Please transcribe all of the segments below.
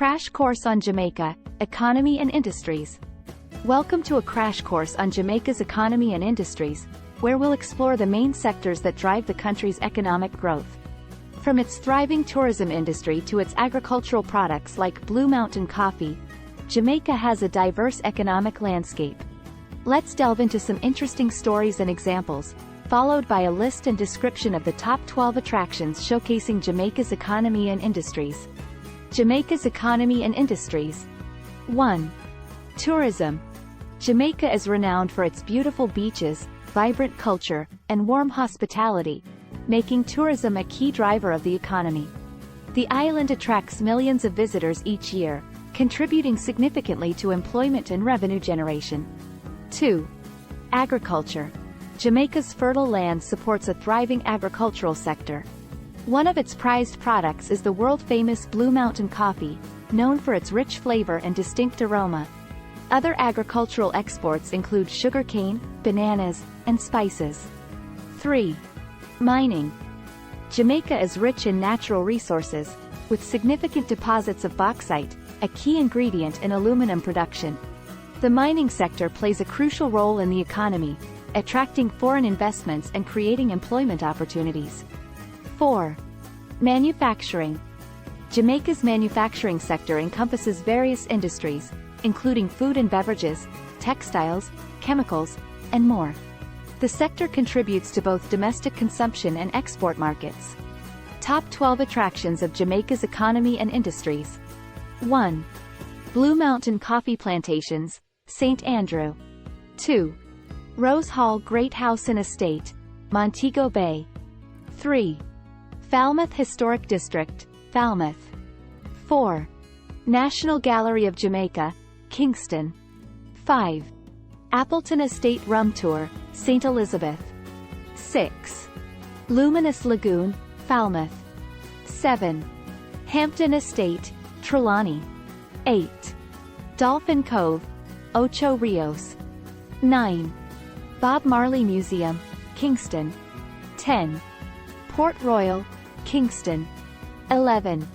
Crash Course on Jamaica, Economy and Industries. Welcome to a crash course on Jamaica's economy and industries, where we'll explore the main sectors that drive the country's economic growth. From its thriving tourism industry to its agricultural products like Blue Mountain coffee, Jamaica has a diverse economic landscape. Let's delve into some interesting stories and examples, followed by a list and description of the top 12 attractions showcasing Jamaica's economy and industries. Jamaica's economy and industries. 1. Tourism. Jamaica is renowned for its beautiful beaches, vibrant culture, and warm hospitality, making tourism a key driver of the economy. The island attracts millions of visitors each year, contributing significantly to employment and revenue generation. 2. Agriculture. Jamaica's fertile land supports a thriving agricultural sector. One of its prized products is the world-famous Blue Mountain coffee, known for its rich flavor and distinct aroma. Other agricultural exports include sugarcane, bananas, and spices. 3. Mining. Jamaica is rich in natural resources, with significant deposits of bauxite, a key ingredient in aluminum production. The mining sector plays a crucial role in the economy, attracting foreign investments and creating employment opportunities. 4. Manufacturing. Jamaica's manufacturing sector encompasses various industries, including food and beverages, textiles, chemicals, and more. The sector contributes to both domestic consumption and export markets. Top 12 attractions of Jamaica's economy and industries. 1. Blue Mountain Coffee Plantations, St. Andrew. 2. Rose Hall Great House and Estate, Montego Bay. 3. Falmouth Historic District, Falmouth. 4. National Gallery of Jamaica, Kingston. 5. Appleton Estate Rum Tour, St. Elizabeth. 6. Luminous Lagoon, Falmouth. 7. Hampton Estate, Trelawney. 8. Dolphin Cove, Ocho Rios. 9. Bob Marley Museum, Kingston. 10. Port Royal, Kingston. 11.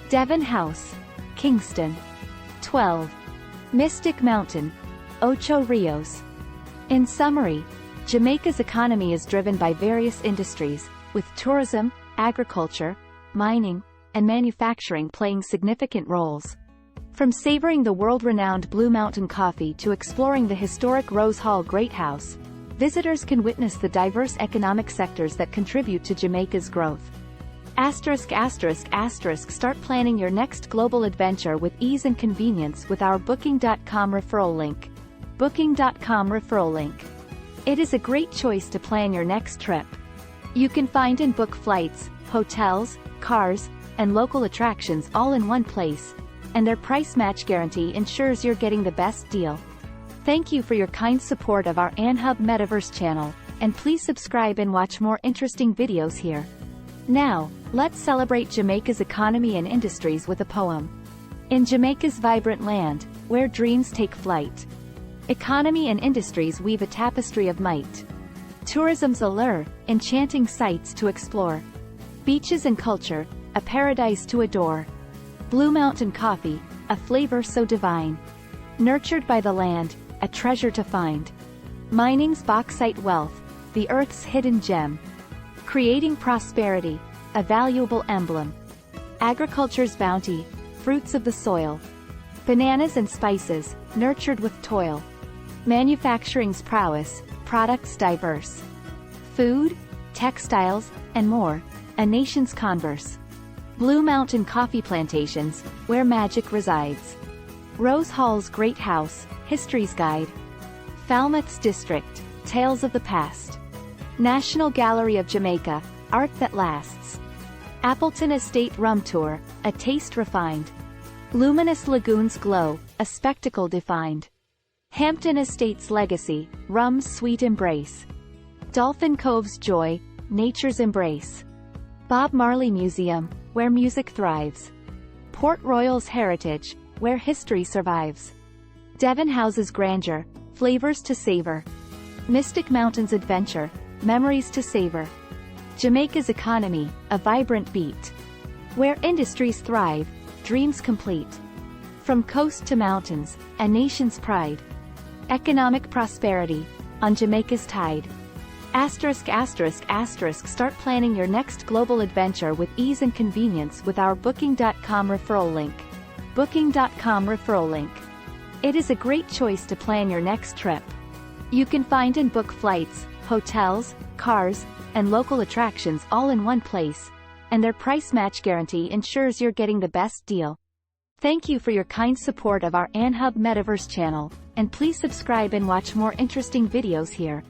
Devon House, Kingston. 12. Mystic Mountain, Ocho Rios. In summary, Jamaica's economy is driven by various industries, with tourism, agriculture, mining, and manufacturing playing significant roles. From savoring the world-renowned Blue Mountain coffee to exploring the historic Rose Hall Great House, visitors can witness the diverse economic sectors that contribute to Jamaica's growth. Start planning your next global adventure with ease and convenience with our Booking.com referral link. Booking.com referral link. It is a great choice to plan your next trip. You can find and book flights, hotels, cars, and local attractions all in one place, and their price match guarantee ensures you're getting the best deal. Thank you for your kind support of our Anhub Metaverse channel, and please subscribe and watch more interesting videos here. Now, let's celebrate Jamaica's economy and industries with a poem. In Jamaica's vibrant land, where dreams take flight, economy and industries weave a tapestry of might. Tourism's allure, enchanting sights to explore. Beaches and culture, a paradise to adore. Blue Mountain coffee, a flavor so divine. Nurtured by the land, a treasure to find. Mining's bauxite wealth, the earth's hidden gem. Creating prosperity, a valuable emblem. Agriculture's bounty, fruits of the soil. Bananas and spices, nurtured with toil. Manufacturing's prowess, products diverse. Food, textiles, and more, a nation's converse. Blue Mountain coffee plantations, where magic resides. Rose Hall's Great House, history's guide. Falmouth's District, tales of the past. National Gallery of Jamaica, art that lasts. Appleton Estate Rum Tour, a taste refined. Luminous Lagoon's glow, a spectacle defined. Hampton Estate's legacy, rum's sweet embrace. Dolphin Cove's joy, nature's embrace. Bob Marley Museum, where music thrives. Port Royal's heritage, where history survives. Devon House's grandeur, flavors to savor. Mystic Mountain's adventure, memories to savor. Jamaica's economy, a vibrant beat. Where industries thrive, dreams complete. From coast to mountains, a nation's pride. Economic prosperity, on Jamaica's tide. Start planning your next global adventure with ease and convenience with our Booking.com referral link. Booking.com referral link. It is a great choice to plan your next trip. You can find and book flights, hotels, cars, and local attractions all in one place, and their price match guarantee ensures you're getting the best deal. Thank you for your kind support of our Anhub Metaverse channel, and please subscribe and watch more interesting videos here.